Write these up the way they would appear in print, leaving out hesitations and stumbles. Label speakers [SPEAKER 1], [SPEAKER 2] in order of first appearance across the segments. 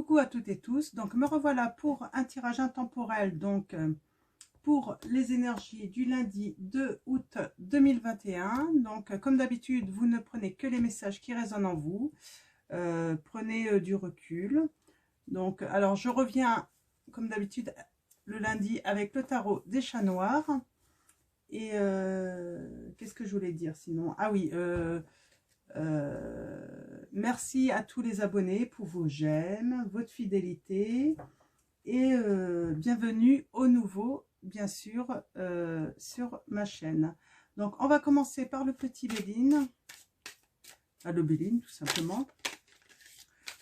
[SPEAKER 1] Coucou à toutes et tous, donc me revoilà pour un tirage intemporel donc pour les énergies du lundi 2 août 2021. Donc comme d'habitude, vous ne prenez que les messages qui résonnent en vous, prenez du recul. Donc alors je reviens comme d'habitude le lundi avec le tarot des chats noirs. Et qu'est-ce que je voulais dire sinon? Ah oui, merci à tous les abonnés pour vos j'aime, votre fidélité et bienvenue aux nouveaux, bien sûr, sur ma chaîne. Donc, on va commencer par le petit Béline, le Béline tout simplement.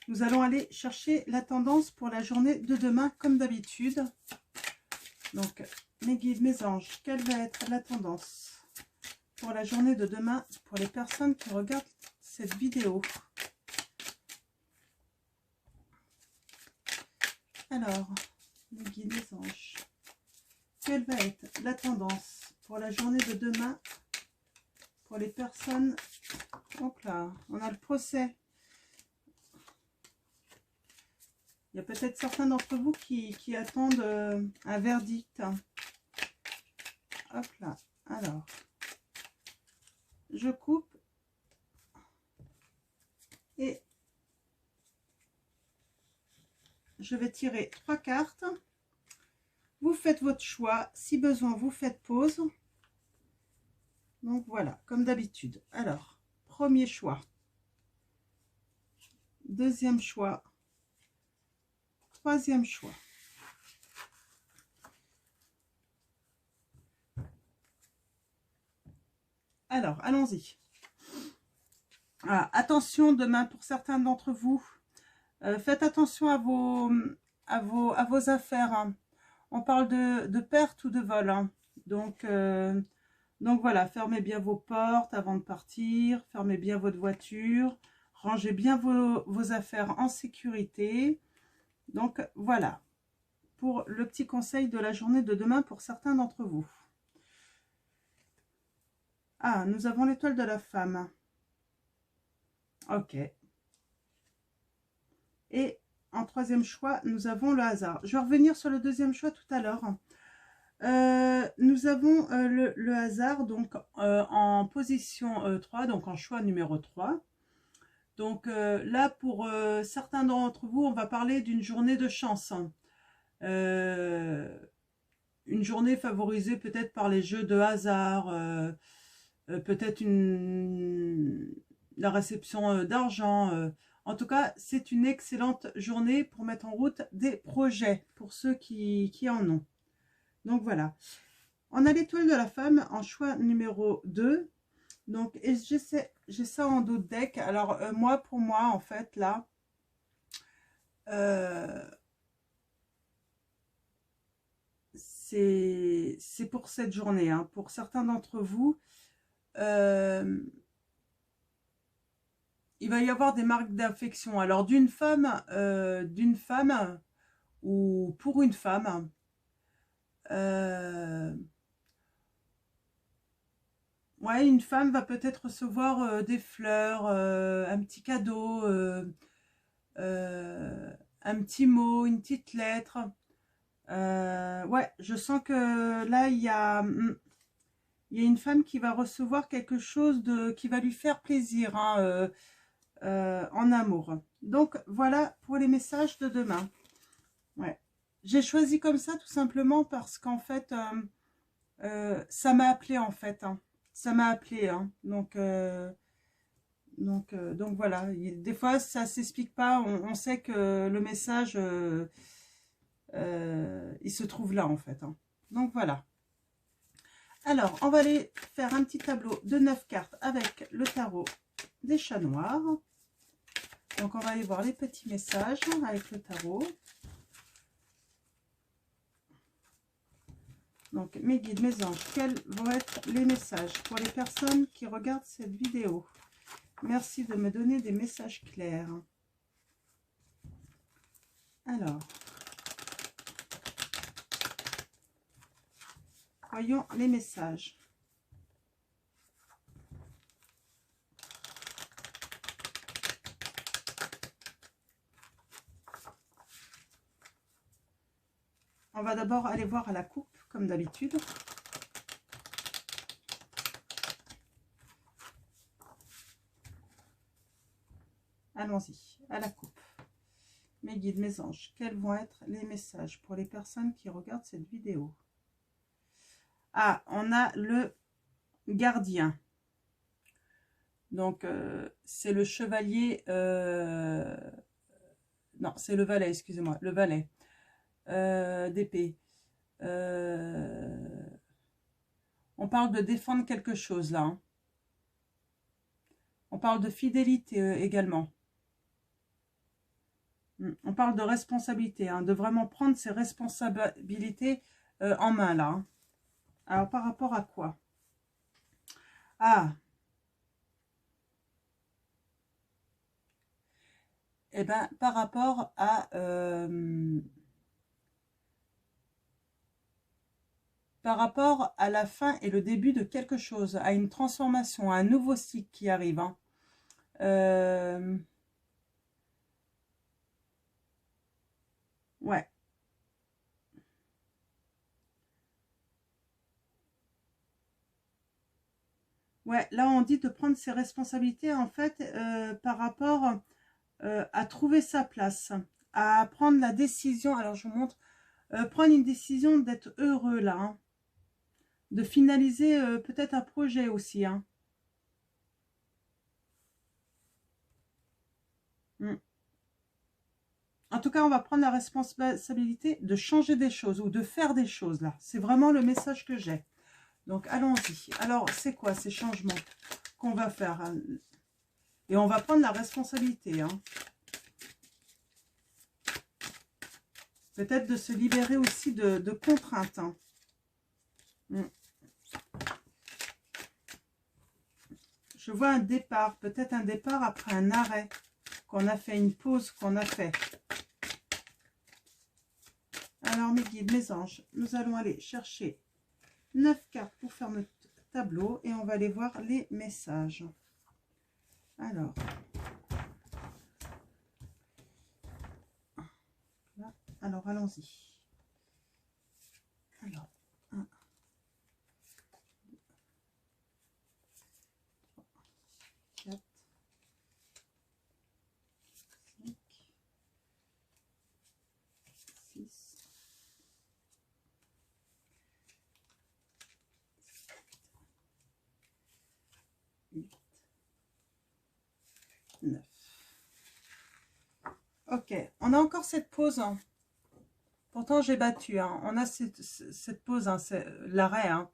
[SPEAKER 1] Nous allons aller chercher la tendance pour la journée de demain, comme d'habitude. Donc, mes guides, mes anges, quelle va être la tendance pour la journée de demain pour les personnes qui regardent cette vidéo? Alors, les guides, les anges, quelle va être la tendance pour la journée de demain pour les personnes? Hop là, on a le procès. Il y a peut-être certains d'entre vous qui attendent un verdict. Hop là, alors, je coupe et je vais tirer 3 cartes. Vous faites votre choix. Si besoin, vous faites pause. Donc voilà, comme d'habitude. Alors, premier choix. Deuxième choix. Troisième choix. Alors, allons-y. Ah, attention demain pour certains d'entre vous. Faites attention à vos affaires. Hein. On parle de perte ou de vol. Hein. Donc voilà, fermez bien vos portes avant de partir. Fermez bien votre voiture. Rangez bien vos affaires en sécurité. Donc voilà, pour le petit conseil de la journée de demain pour certains d'entre vous. Ah, nous avons l'étoile de la femme. Ok. Et en troisième choix, nous avons le hasard. Je vais revenir sur le deuxième choix tout à l'heure. Nous avons le hasard donc en position 3, donc en choix numéro 3. Donc là, pour certains d'entre vous, on va parler d'une journée de chance. Une journée favorisée peut-être par les jeux de hasard, peut-être la réception d'argent. En tout cas, c'est une excellente journée pour mettre en route des projets, pour ceux qui en ont. Donc voilà. On a l'étoile de la femme en choix numéro 2. Donc, et j'ai ça en dos de deck. Alors, pour moi, en fait, là, c'est pour cette journée. Hein. Pour certains d'entre vous, il va y avoir des marques d'affection. Alors, d'une femme ou pour une femme, ouais, une femme va peut-être recevoir des fleurs, un petit cadeau, un petit mot, une petite lettre. Ouais, je sens que là, il y a une femme qui va recevoir quelque chose qui va lui faire plaisir hein, en amour. Donc, voilà pour les messages de demain. Ouais. J'ai choisi comme ça tout simplement parce qu'en fait, ça m'a appelé en fait. Hein. Ça m'a appelé. Hein. Donc voilà. Des fois, ça s'explique pas. On sait que le message, il se trouve là en fait. Hein. Donc voilà. Alors, on va aller faire un petit tableau de 9 cartes avec le tarot des chats noirs. Donc, on va aller voir les petits messages avec le tarot. Donc, mes guides, mes anges, quels vont être les messages pour les personnes qui regardent cette vidéo? Merci de me donner des messages clairs. Alors, voyons les messages. On va d'abord aller voir à la coupe, comme d'habitude. Allons-y, à la coupe. Mes guides, mes anges, quels vont être les messages pour les personnes qui regardent cette vidéo? Ah, on a le gardien. Donc, c'est le chevalier... non, c'est le valet, excusez-moi, le valet d'épée. On parle de défendre quelque chose, là. Hein. On parle de fidélité également. On parle de responsabilité, hein, de vraiment prendre ses responsabilités en main, là. Hein. Alors, par rapport à quoi? Ah, eh bien, par rapport à... par rapport à la fin et le début de quelque chose, à une transformation, à un nouveau cycle qui arrive. Hein. Ouais. Ouais, là on dit de prendre ses responsabilités en fait par rapport à trouver sa place, à prendre la décision. Alors je vous montre, prendre une décision d'être heureux là, hein, de finaliser peut-être un projet aussi. Hein. En tout cas, on va prendre la responsabilité de changer des choses ou de faire des choses là. C'est vraiment le message que j'ai. Donc allons-y. Alors c'est quoi ces changements qu'on va faire? Et on va prendre la responsabilité. Hein. Peut-être de se libérer aussi de contraintes. Hein. Je vois un départ. Peut-être un départ après un arrêt qu'on a fait, une pause qu'on a fait. Alors mes guides, mes anges, nous allons aller chercher 9 cartes pour faire notre tableau et on va aller voir les messages. Alors, là, alors allons-y. Alors, 1, 2, 3, 4, 5, 6, 8, 9. Ok, on a encore cette pause. Hein. Pourtant, j'ai battu. Hein. On a cette pause, hein, c'est l'arrêt. Hein.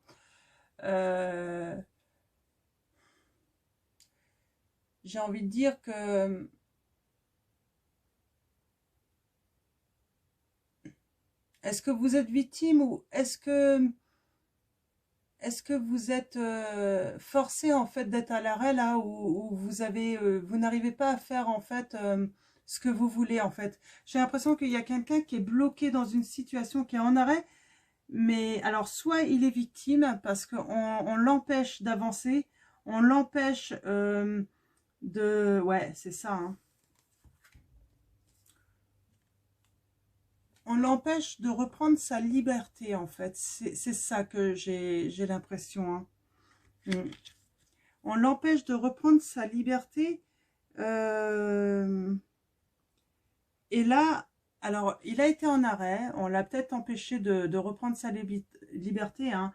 [SPEAKER 1] J'ai envie de dire que est-ce que vous êtes victime ou est-ce que vous êtes forcé en fait d'être à l'arrêt là où vous avez vous n'arrivez pas à faire en fait ce que vous voulez en fait. J'ai l'impression qu'il y a quelqu'un qui est bloqué dans une situation qui est en arrêt, mais alors soit il est victime parce qu'on l'empêche d'avancer, on l'empêche de... Ouais, c'est ça. Hein. On l'empêche de reprendre sa liberté en fait. C'est ça que j'ai l'impression. Hein. On l'empêche de reprendre sa liberté. Et là, alors, il a été en arrêt. On l'a peut-être empêché de reprendre sa liberté, hein,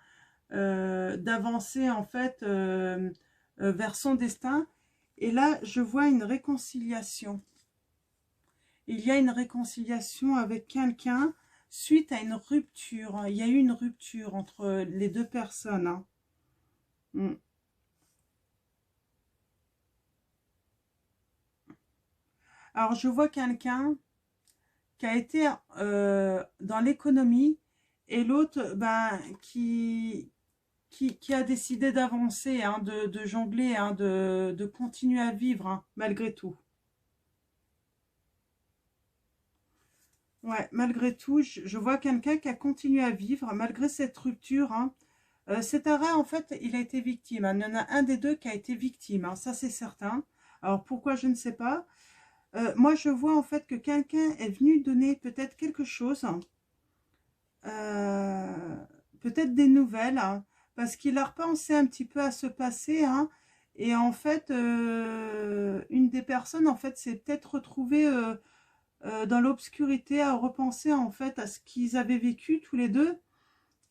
[SPEAKER 1] d'avancer en fait vers son destin. Et là, je vois une réconciliation. Il y a une réconciliation avec quelqu'un suite à une rupture. Il y a eu une rupture entre les deux personnes. Hein. Alors, je vois quelqu'un qui a été dans l'économie et l'autre ben, qui a décidé d'avancer, hein, de jongler, hein, de continuer à vivre hein, malgré tout. Ouais, malgré tout, je vois quelqu'un qui a continué à vivre malgré cette rupture. Hein. Cet arrêt, en fait, il a été victime. Hein. Il y en a un des deux qui a été victime, hein, ça c'est certain. Alors pourquoi, je ne sais pas. Moi, je vois en fait que quelqu'un est venu donner peut-être quelque chose. peut-être des nouvelles, hein, parce qu'il a repensé un petit peu à ce passé, hein, et en fait, une des personnes, en fait, s'est peut-être retrouvée dans l'obscurité, à repenser, en fait, à ce qu'ils avaient vécu tous les deux,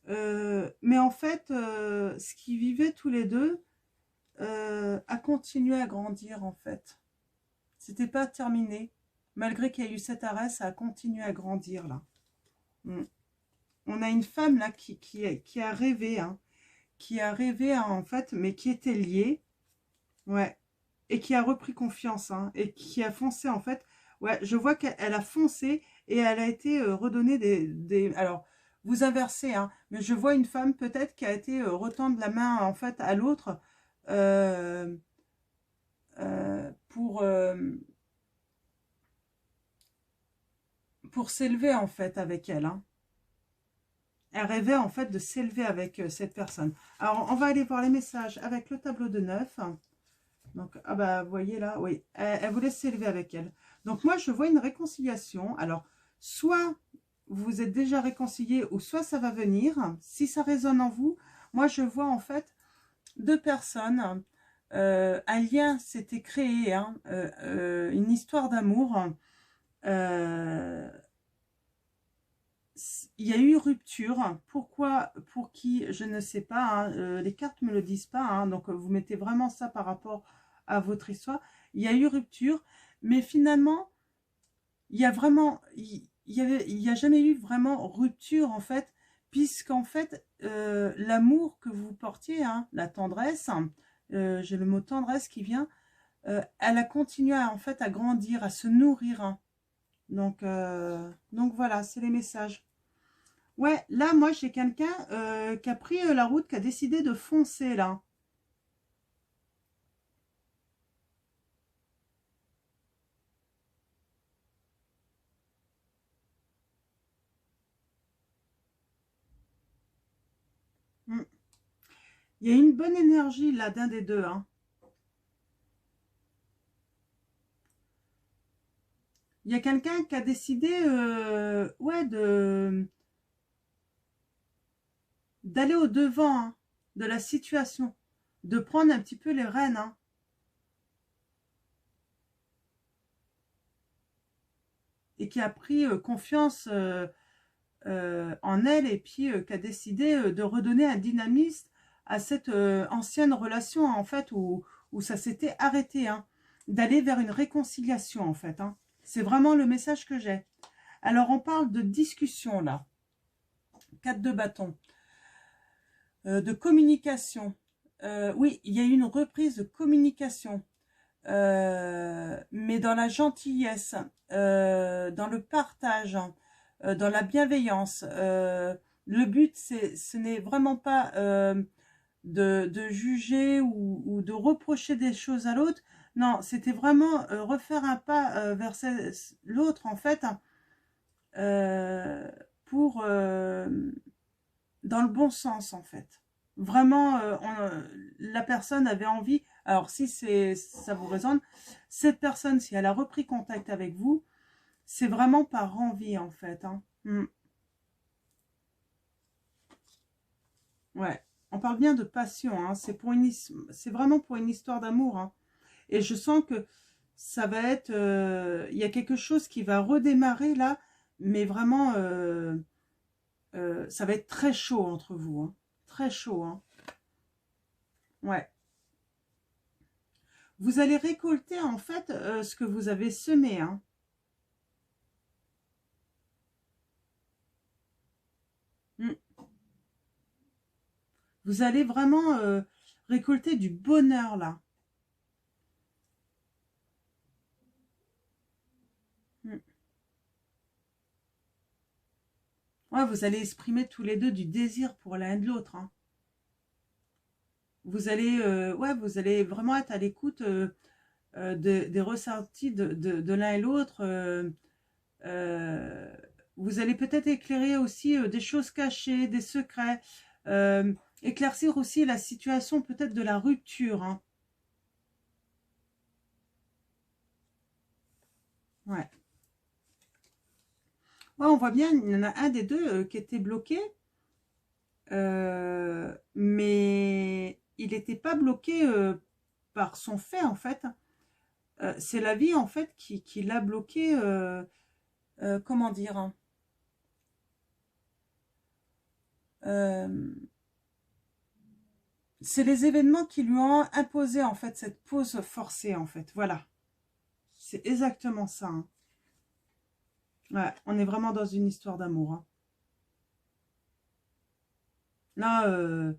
[SPEAKER 1] mais en fait, ce qu'ils vivaient tous les deux a continué à grandir, en fait. C'était pas terminé. Malgré qu'il y a eu cet arrêt, ça a continué à grandir, là. Mm. On a une femme, là, qui a rêvé, hein, qui a rêvé, hein, en fait, mais qui était liée, ouais, et qui a repris confiance, hein, et qui a foncé, en fait. Ouais, je vois qu'elle a foncé, et elle a été redonnée alors, vous inversez, hein, mais je vois une femme, peut-être, qui a été retendre la main, en fait, à l'autre, euh, euh, pour s'élever, en fait, avec elle, hein. Elle rêvait en fait de s'élever avec cette personne. Alors, on va aller voir les messages avec le tableau de 9. Donc, ah bah, vous voyez là, oui, elle voulait s'élever avec elle. Donc, moi, je vois une réconciliation. Alors, soit vous êtes déjà réconciliés, ou soit ça va venir. Si ça résonne en vous, moi, je vois en fait deux personnes. Un lien s'était créé, hein, une histoire d'amour. Euh, il y a eu rupture. Pourquoi, pour qui, je ne sais pas, hein. Les cartes me le disent pas, hein. Donc vous mettez vraiment ça par rapport à votre histoire. Il y a eu rupture, mais finalement, il y a vraiment, il y a jamais eu vraiment rupture, en fait, puisqu'en fait, l'amour que vous portiez, hein, la tendresse, j'ai le mot tendresse qui vient, elle a continué en fait à grandir, à se nourrir, hein. Donc voilà, c'est les messages. Ouais, là, moi, j'ai quelqu'un qui a pris la route, qui a décidé de foncer, là. Mm. Il y a une bonne énergie, là, d'un des deux, hein. Il y a quelqu'un qui a décidé, ouais, d'aller au-devant, hein, de la situation, de prendre un petit peu les rênes, hein, et qui a pris confiance en elle, et puis qui a décidé de redonner un dynamisme à cette ancienne relation, en fait, où ça s'était arrêté, hein, d'aller vers une réconciliation, en fait, hein. C'est vraiment le message que j'ai. Alors, on parle de discussion, là. 4 de bâton. De communication. Oui, il y a eu une reprise de communication. Mais dans la gentillesse, dans le partage, dans la bienveillance. Le but, ce n'est vraiment pas de juger ou de reprocher des choses à l'autre. Non, c'était vraiment refaire un pas vers l'autre, en fait, euh, pour dans le bon sens, en fait. Vraiment, la personne avait envie. Alors, si ça vous résonne, cette personne, si elle a repris contact avec vous, c'est vraiment par envie, en fait, hein. Mm. Ouais. On parle bien de passion, hein. C'est vraiment pour une histoire d'amour, hein. Et je sens que ça va être... il y a quelque chose qui va redémarrer là, mais vraiment, ça va être très chaud entre vous, hein. Très chaud, hein. Ouais. Vous allez récolter, en fait, ce que vous avez semé, hein. Mm. Vous allez vraiment récolter du bonheur, là. Mm. Ouais, vous allez exprimer tous les deux du désir pour l'un et de l'autre, hein. Vous allez, ouais, vous allez vraiment être à l'écoute des ressentis de l'un et l'autre. Euh, vous allez peut-être éclairer aussi des choses cachées, des secrets. Éclaircir aussi la situation peut-être de la rupture, hein. Ouais. Ouais, voit bien, il y en a un des deux qui était bloqué, mais il n'était pas bloqué par son fait, en fait. C'est la vie, en fait, qui l'a bloqué, comment dire, hein. C'est les événements qui lui ont imposé, en fait, cette pause forcée, en fait. Voilà. C'est exactement ça, hein. Ouais, on est vraiment dans une histoire d'amour, hein. Là,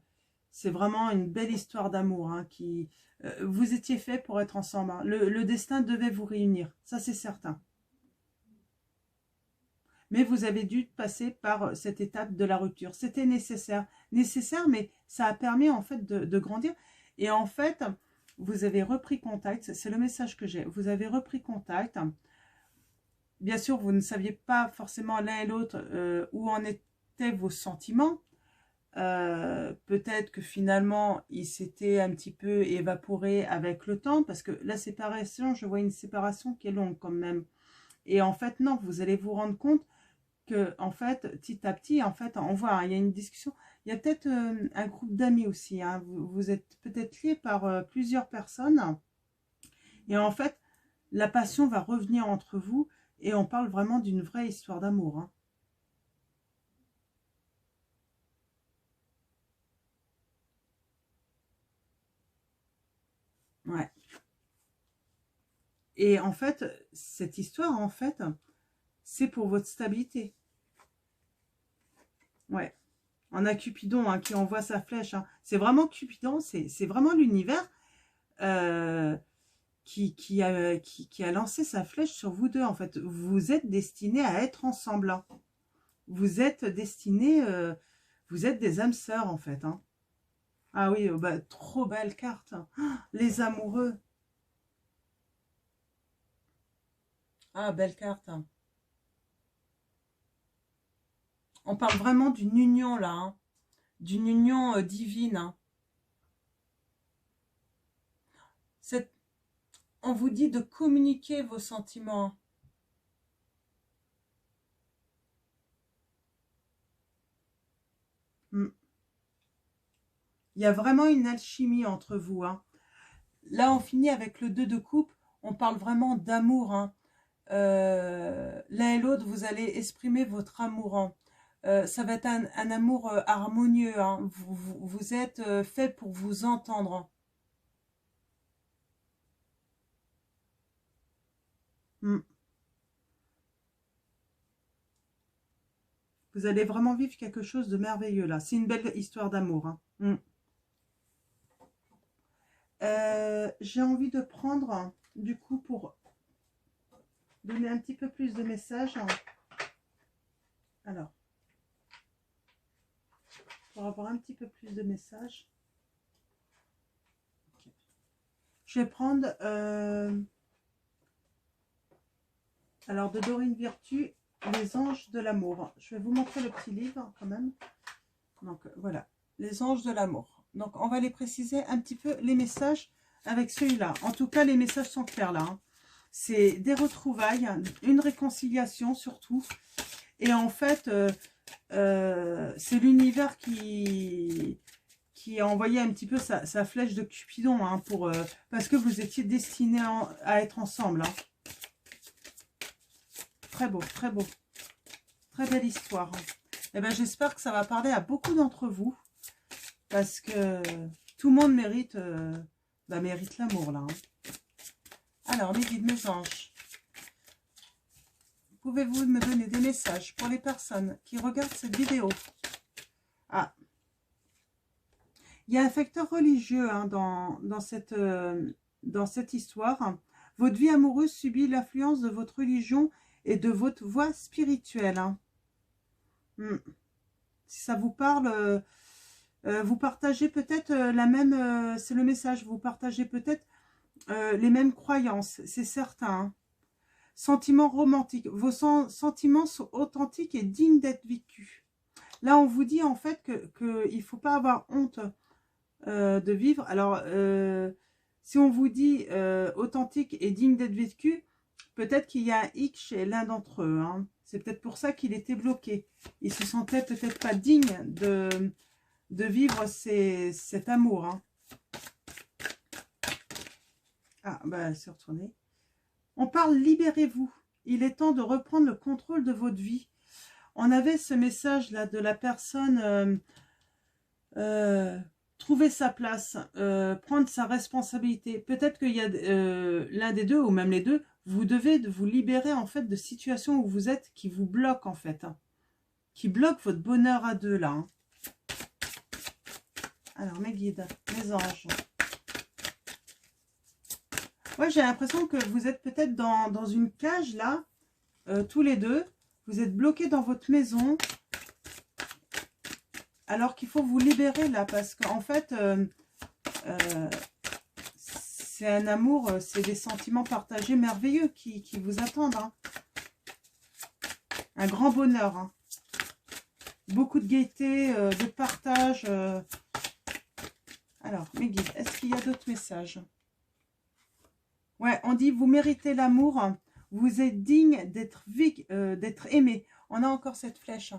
[SPEAKER 1] c'est vraiment une belle histoire d'amour, hein, qui... vous étiez fait pour être ensemble, hein. Le destin devait vous réunir, ça c'est certain. Mais vous avez dû passer par cette étape de la rupture. C'était nécessaire. Nécessaire, mais ça a permis en fait de grandir. Et en fait, vous avez repris contact. C'est le message que j'ai. Vous avez repris contact. Bien sûr, vous ne saviez pas forcément l'un et l'autre où en étaient vos sentiments. Peut-être que finalement, il s'était un petit peu évaporé avec le temps. Parce que la séparation, je vois une séparation qui est longue quand même. Et en fait, non, vous allez vous rendre compte que, en fait, petit à petit, en fait, on voit, hein, il y a une discussion. Il y a peut-être un groupe d'amis aussi, hein. Vous êtes peut-être liés par plusieurs personnes. Et en fait, la passion va revenir entre vous. Et on parle vraiment d'une vraie histoire d'amour, hein. Ouais. Et en fait, cette histoire, en fait, c'est pour votre stabilité. Ouais. On a Cupidon, hein, qui envoie sa flèche, hein. C'est vraiment Cupidon, c'est vraiment l'univers euh, qui a lancé sa flèche sur vous deux, en fait. Vous êtes destinés à être ensemble, hein. Vous êtes destinés, vous êtes des âmes sœurs, en fait, hein. Ah oui, bah, trop belle carte, hein. Ah, les amoureux. Ah, belle carte, hein. On parle vraiment d'une union, là, hein. D'une union divine, hein. Cette... On vous dit de communiquer vos sentiments. Hmm. Il y a vraiment une alchimie entre vous, hein. Là, on finit avec le 2 de coupe. On parle vraiment d'amour, hein. L'un et l'autre, vous allez exprimer votre amour, hein. Ça va être un amour harmonieux, hein. Vous êtes fait pour vous entendre, hein. Hmm. Vous allez vraiment vivre quelque chose de merveilleux, là. C'est une belle histoire d'amour, hein. Hmm. J'ai envie de prendre, du coup, pour donner un petit peu plus de messages. Alors, pour avoir un petit peu plus de messages, je vais prendre, alors, de Dorine Virtue, Les Anges de l'amour. Je vais vous montrer le petit livre, quand même. Donc, voilà, Les Anges de l'amour. Donc, on va les préciser un petit peu, les messages, avec celui-là. En tout cas, les messages sont clairs, là, hein. C'est des retrouvailles, une réconciliation, surtout. Et en fait, c'est l'univers qui a envoyé un petit peu sa flèche de Cupidon, hein, parce que vous étiez destinés à être ensemble, hein. Très beau, très beau. Très belle histoire, hein. Et ben, j'espère que ça va parler à beaucoup d'entre vous, parce que tout le monde mérite, mérite l'amour, là, hein. Alors, mes guides, mes anges, pouvez-vous me donner des messages pour les personnes qui regardent cette vidéo? Ah, il y a un facteur religieux, hein, dans cette histoire. Votre vie amoureuse subit l'influence de votre religion et de votre voie spirituelle, hein. Si ça vous parle, vous partagez peut-être la même, c'est le message, vous partagez peut-être les mêmes croyances, c'est certain, hein. Sentiments romantiques, vos sentiments sont authentiques et dignes d'être vécus. Là, on vous dit en fait qu'il ne faut pas avoir honte de vivre. Alors, si on vous dit authentique et digne d'être vécu, Peut-être qu'il y a un hic chez l'un d'entre eux. Hein. C'est peut-être pour ça qu'il était bloqué. Il se sentait peut-être pas digne de vivre cet amour. Hein. Ah, bah, elle s'est retournée. On parle, libérez-vous. Il est temps de reprendre le contrôle de votre vie. On avait ce message-là de la personne trouver sa place, prendre sa responsabilité. Peut-être qu'il y a l'un des deux, ou même les deux, vous devez vous libérer en fait de situations où vous êtes qui vous bloquent en fait. Hein, qui bloquent votre bonheur à deux là. Hein. Alors, mes guides, mes anges. Ouais, j'ai l'impression que vous êtes peut-être dans une cage, là, tous les deux. Vous êtes bloqués dans votre maison. Alors qu'il faut vous libérer, là, parce qu'en fait, c'est un amour, c'est des sentiments partagés merveilleux qui vous attendent. Hein. Un grand bonheur. Hein. Beaucoup de gaieté, de partage. Alors, mes guides, est-ce qu'il y a d'autres messages? Ouais, on dit, vous méritez l'amour, vous êtes digne d'être aimé. On a encore cette flèche.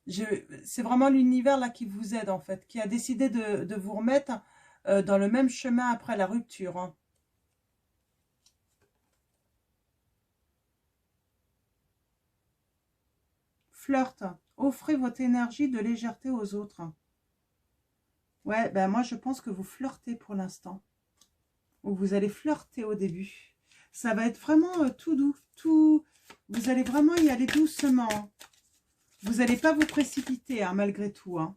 [SPEAKER 1] C'est vraiment l'univers là qui vous aide en fait, qui a décidé de vous remettre dans le même chemin après la rupture. Hein. Flirt, offrez votre énergie de légèreté aux autres. Ouais, ben moi je pense que vous flirtez pour l'instant. Ou vous allez flirter au début. Ça va être vraiment tout doux, tout. Vous allez vraiment y aller doucement. Vous n'allez pas vous précipiter, hein, malgré tout. Hein.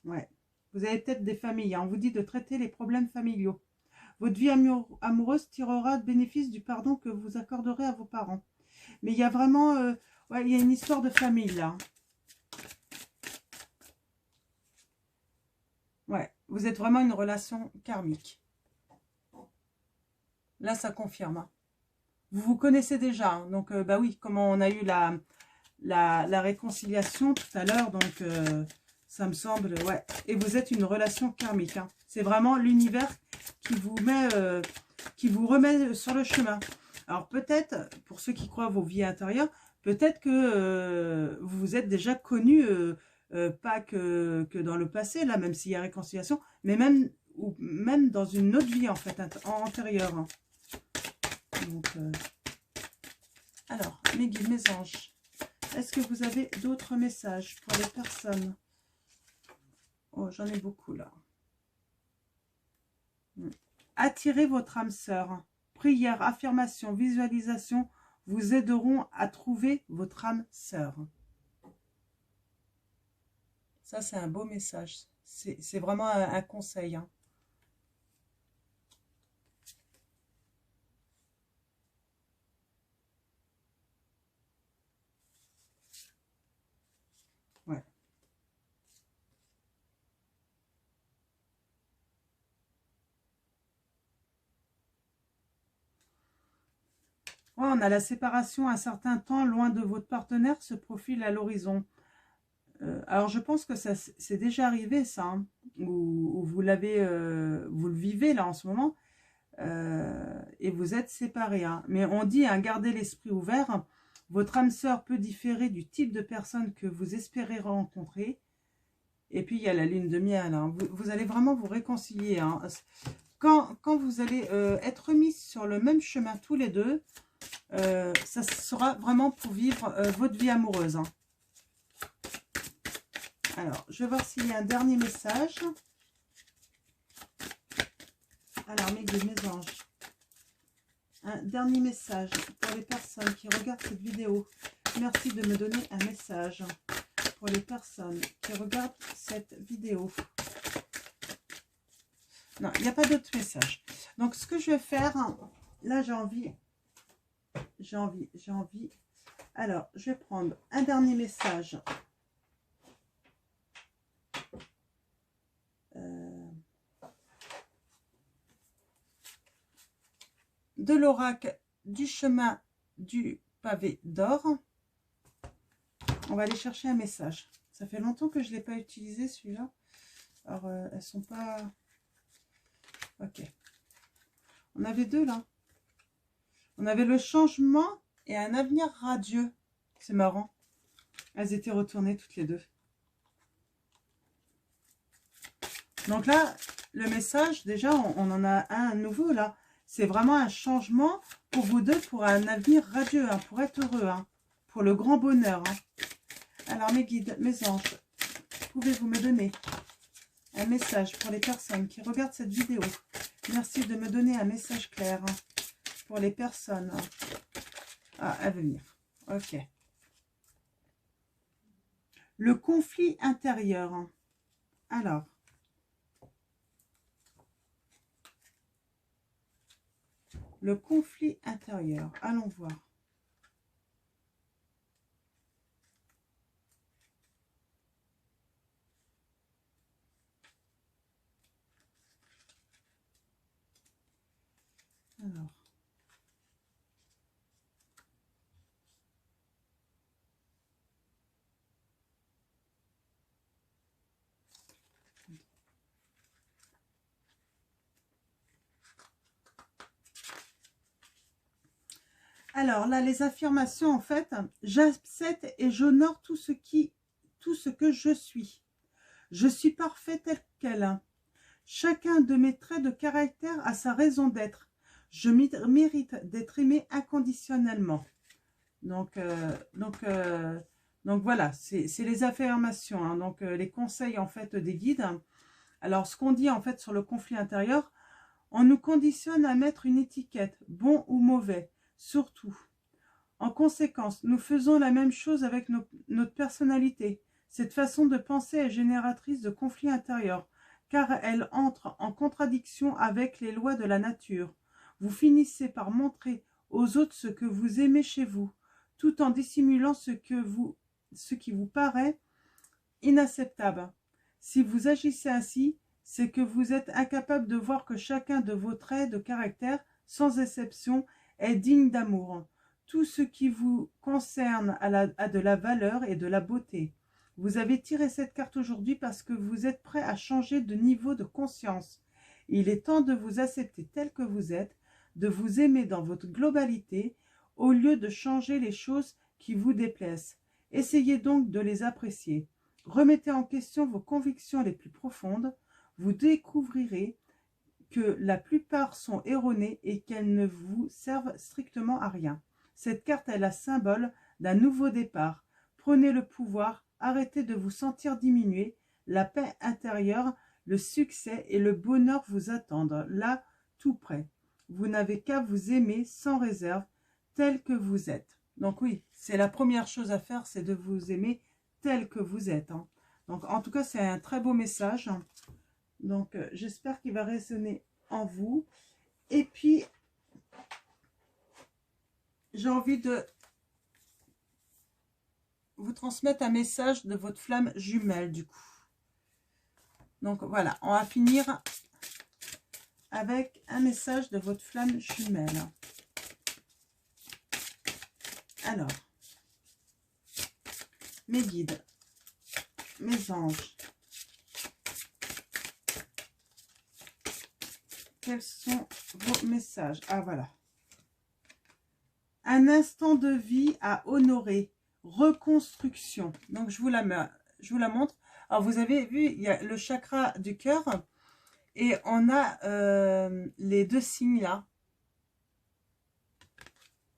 [SPEAKER 1] Ouais. Vous avez peut-être des familles. Hein. On vous dit de traiter les problèmes familiaux. Votre vie amoureuse tirera de bénéfice du pardon que vous accorderez à vos parents. Mais il y a vraiment... ouais, il y a une histoire de famille, là. Ouais. Vous êtes vraiment une relation karmique. Là, ça confirme. Hein. Vous vous connaissez déjà. Hein. Donc, bah oui, comme on a eu la réconciliation tout à l'heure. Donc, ça me semble... Ouais. Et vous êtes une relation karmique. Hein. C'est vraiment l'univers qui vous met... qui vous remet sur le chemin. Alors, peut-être, pour ceux qui croient à vos vies intérieures, peut-être que vous vous êtes déjà connus... pas que dans le passé, là, même s'il y a réconciliation, mais même dans une autre vie, en fait, antérieure. Hein. Donc, alors, mes guides, mes anges, est-ce que vous avez d'autres messages pour les personnes? Oh, j'en ai beaucoup, là. Attirez votre âme sœur. Prière, affirmation, visualisation vous aideront à trouver votre âme sœur. Ça, c'est un beau message. C'est vraiment un conseil. Hein. Ouais. Ouais, on a la séparation un certain temps loin de votre partenaire se profile à l'horizon. Alors, je pense que c'est déjà arrivé, ça, hein, où vous le vivez là en ce moment, et vous êtes séparés. Hein. Mais on dit, hein, gardez l'esprit ouvert. Votre âme sœur peut différer du type de personne que vous espérez rencontrer. Et puis, il y a la lune de miel. Hein. Vous allez vraiment vous réconcilier. Hein. Quand vous allez être mis sur le même chemin tous les deux, ça sera vraiment pour vivre votre vie amoureuse. Hein. Alors, je vais voir s'il y a un dernier message. Alors, mes guides, mes anges. Un dernier message pour les personnes qui regardent cette vidéo. Merci de me donner un message pour les personnes qui regardent cette vidéo. Non, il n'y a pas d'autre message. Donc, ce que je vais faire, là, j'ai envie. Alors, je vais prendre un dernier message. De l'oracle du chemin du pavé d'or. On va aller chercher un message. Ça fait longtemps que je ne l'ai pas utilisé celui-là. Alors, elles sont pas... Ok. On avait deux là. On avait le changement et un avenir radieux. C'est marrant. Elles étaient retournées toutes les deux. Donc là, le message, déjà, on en a un nouveau là. C'est vraiment un changement pour vous deux, pour un avenir radieux, hein, pour être heureux, hein, pour le grand bonheur. Hein. Alors mes guides, mes anges, pouvez-vous me donner un message pour les personnes qui regardent cette vidéo? Merci de me donner un message clair hein, pour les personnes à venir. Ok. Le conflit intérieur. Alors. Le conflit intérieur. Allons voir. Alors. Alors là, les affirmations, en fait, j'accepte et j'honore tout ce que je suis. Je suis parfait tel quel. Chacun de mes traits de caractère a sa raison d'être. Je mérite d'être aimé inconditionnellement. Donc voilà, c'est les affirmations, hein, donc les conseils en fait des guides. Alors ce qu'on dit en fait sur le conflit intérieur, on nous conditionne à mettre une étiquette, bon ou mauvais, surtout. En conséquence, nous faisons la même chose avec notre personnalité. Cette façon de penser est génératrice de conflits intérieurs, car elle entre en contradiction avec les lois de la nature. Vous finissez par montrer aux autres ce que vous aimez chez vous, tout en dissimulant ce qui vous paraît inacceptable. Si vous agissez ainsi, c'est que vous êtes incapable de voir que chacun de vos traits de caractère, sans exception, est digne d'amour. Tout ce qui vous concerne a de la valeur et de la beauté. Vous avez tiré cette carte aujourd'hui parce que vous êtes prêt à changer de niveau de conscience. Il est temps de vous accepter tel que vous êtes, de vous aimer dans votre globalité, au lieu de changer les choses qui vous déplaisent. Essayez donc de les apprécier. Remettez en question vos convictions les plus profondes. Vous découvrirez que la plupart sont erronées et qu'elles ne vous servent strictement à rien. Cette carte est la symbole d'un nouveau départ. Prenez le pouvoir, arrêtez de vous sentir diminué. La paix intérieure, le succès et le bonheur vous attendent, là, tout près. Vous n'avez qu'à vous aimer sans réserve, tel que vous êtes. Donc oui, c'est la première chose à faire, c'est de vous aimer tel que vous êtes. Hein. Donc en tout cas, c'est un très beau message. Donc j'espère qu'il va résonner en vous. Et puis, j'ai envie de vous transmettre un message de votre flamme jumelle du coup. Donc voilà, on va finir avec un message de votre flamme jumelle. Alors, mes guides, mes anges, quels sont vos messages? Ah voilà. Un instant de vie à honorer, reconstruction. Donc je vous la montre. Alors vous avez vu, il y a le chakra du cœur et on a les deux signes là.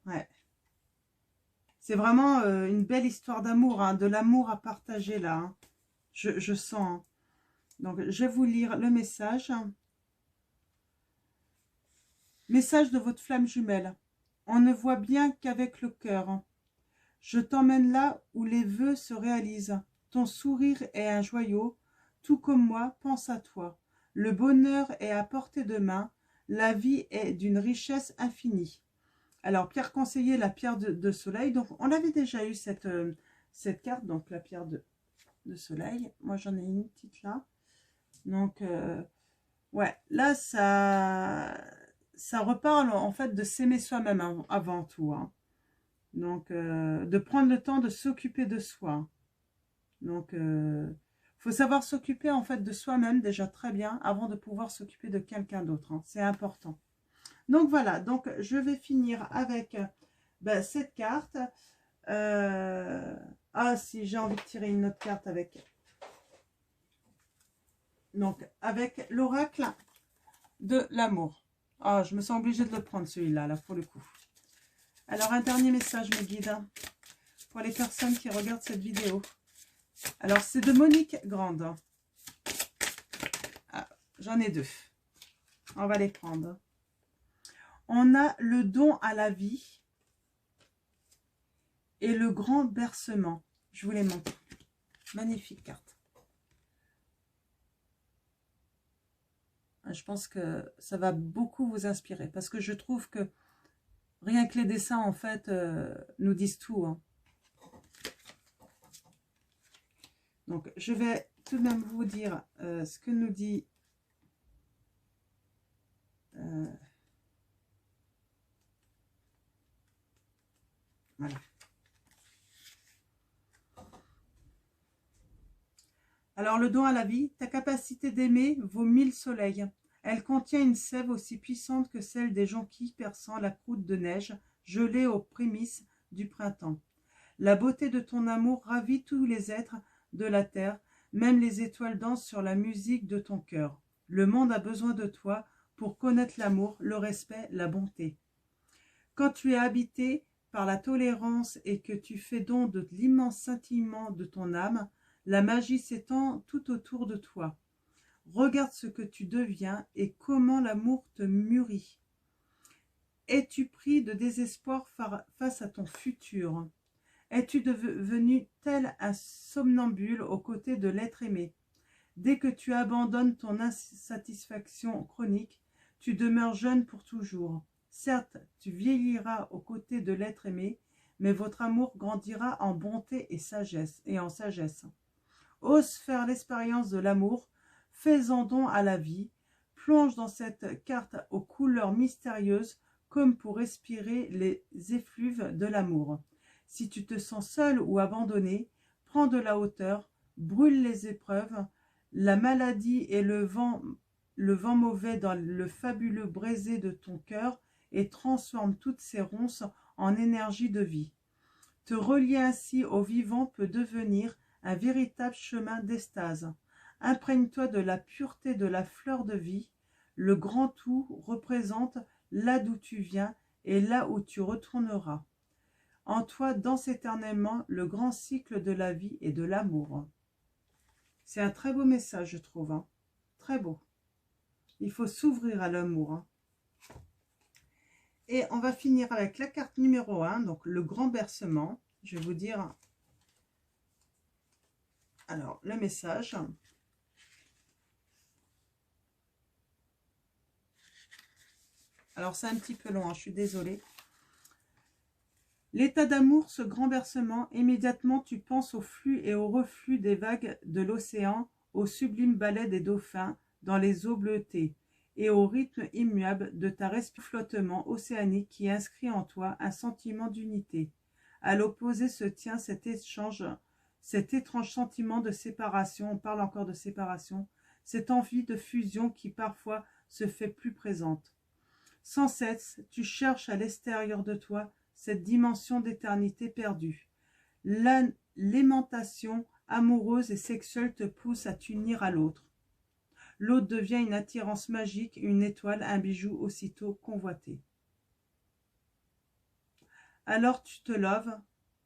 [SPEAKER 1] Ouais. C'est vraiment une belle histoire d'amour, hein, de l'amour à partager là. Hein. Je sens. Hein. Donc je vais vous lire le message. Message de votre flamme jumelle. On ne voit bien qu'avec le cœur. Je t'emmène là où les vœux se réalisent. Ton sourire est un joyau. Tout comme moi, pense à toi. Le bonheur est à portée de main. La vie est d'une richesse infinie. Alors, pierre conseillée, la pierre de soleil. Donc, on avait déjà eu cette carte, donc la pierre de soleil. Moi, j'en ai une petite là. Donc, ouais, là, ça reparle en fait de s'aimer soi-même avant tout. Hein. Donc, de prendre le temps de s'occuper de soi. Donc, faut savoir s'occuper en fait de soi-même déjà très bien avant de pouvoir s'occuper de quelqu'un d'autre. Hein. C'est important. Donc voilà, donc je vais finir avec cette carte. Ah si, j'ai envie de tirer une autre carte avec. Donc avec l'oracle de l'amour. Ah, je me sens obligée de le prendre celui-là, là, pour le coup. Alors, un dernier message, mes guides, pour les personnes qui regardent cette vidéo. Alors, c'est de Monique Grande. Ah, j'en ai deux. On va les prendre. On a le don à la vie et le grand bercement. Je vous les montre. Magnifique carte. Je pense que ça va beaucoup vous inspirer parce que je trouve que rien que les dessins, en fait, nous disent tout. Hein. Donc, je vais tout de même vous dire ce que nous dit voilà. Alors, le don à la vie, ta capacité d'aimer vaut 1000 soleils. Elle contient une sève aussi puissante que celle des jonquilles perçant la croûte de neige, gelée aux prémices du printemps. La beauté de ton amour ravit tous les êtres de la terre, même les étoiles dansent sur la musique de ton cœur. Le monde a besoin de toi pour connaître l'amour, le respect, la bonté. Quand tu es habité par la tolérance et que tu fais don de l'immense scintillement de ton âme, la magie s'étend tout autour de toi. Regarde ce que tu deviens et comment l'amour te mûrit. Es-tu pris de désespoir face à ton futur? Es-tu devenu tel un somnambule aux côtés de l'être aimé? Dès que tu abandonnes ton insatisfaction chronique, tu demeures jeune pour toujours. Certes, tu vieilliras aux côtés de l'être aimé, mais votre amour grandira en bonté et en sagesse. Ose faire l'expérience de l'amour, fais-en don à la vie, plonge dans cette carte aux couleurs mystérieuses comme pour respirer les effluves de l'amour. Si tu te sens seul ou abandonné, prends de la hauteur, brûle les épreuves, la maladie et le vent mauvais dans le fabuleux braisé de ton cœur et transforme toutes ces ronces en énergie de vie. Te relier ainsi au vivant peut devenir un véritable chemin d'extase. Imprègne-toi de la pureté de la fleur de vie. Le grand tout représente là d'où tu viens et là où tu retourneras. En toi danse éternellement le grand cycle de la vie et de l'amour. C'est un très beau message, je trouve. Hein. Très beau. Il faut s'ouvrir à l'amour. Hein. Et on va finir avec la carte numéro 1, donc le grand bercement. Je vais vous dire alors le message. Alors c'est un petit peu long, hein, je suis désolée. L'état d'amour, ce grand bercement, immédiatement tu penses au flux et au reflux des vagues de l'océan, au sublime ballet des dauphins dans les eaux bleutées, et au rythme immuable de ta flottement océanique qui inscrit en toi un sentiment d'unité. À l'opposé se tient cet étrange sentiment de séparation, on parle encore de séparation, cette envie de fusion qui parfois se fait plus présente. Sans cesse, tu cherches à l'extérieur de toi cette dimension d'éternité perdue. L'aimantation amoureuse et sexuelle te pousse à t'unir à l'autre. L'autre devient une attirance magique, une étoile, un bijou aussitôt convoité. Alors tu te loves,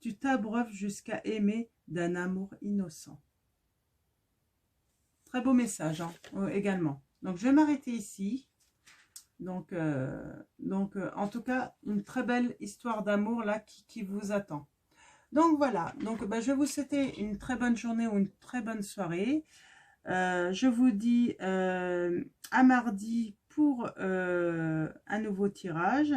[SPEAKER 1] tu t'abreuves jusqu'à aimer d'un amour innocent. Très beau message hein, également. Donc je vais m'arrêter ici. Donc, en tout cas, une très belle histoire d'amour là qui vous attend. Donc voilà, donc, je vais vous souhaiter une très bonne journée ou une très bonne soirée. Je vous dis à mardi pour un nouveau tirage.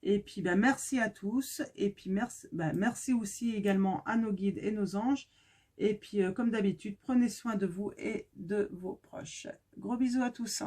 [SPEAKER 1] Et puis, merci à tous. Et puis, merci aussi également à nos guides et nos anges. Et puis, comme d'habitude, prenez soin de vous et de vos proches. Gros bisous à tous.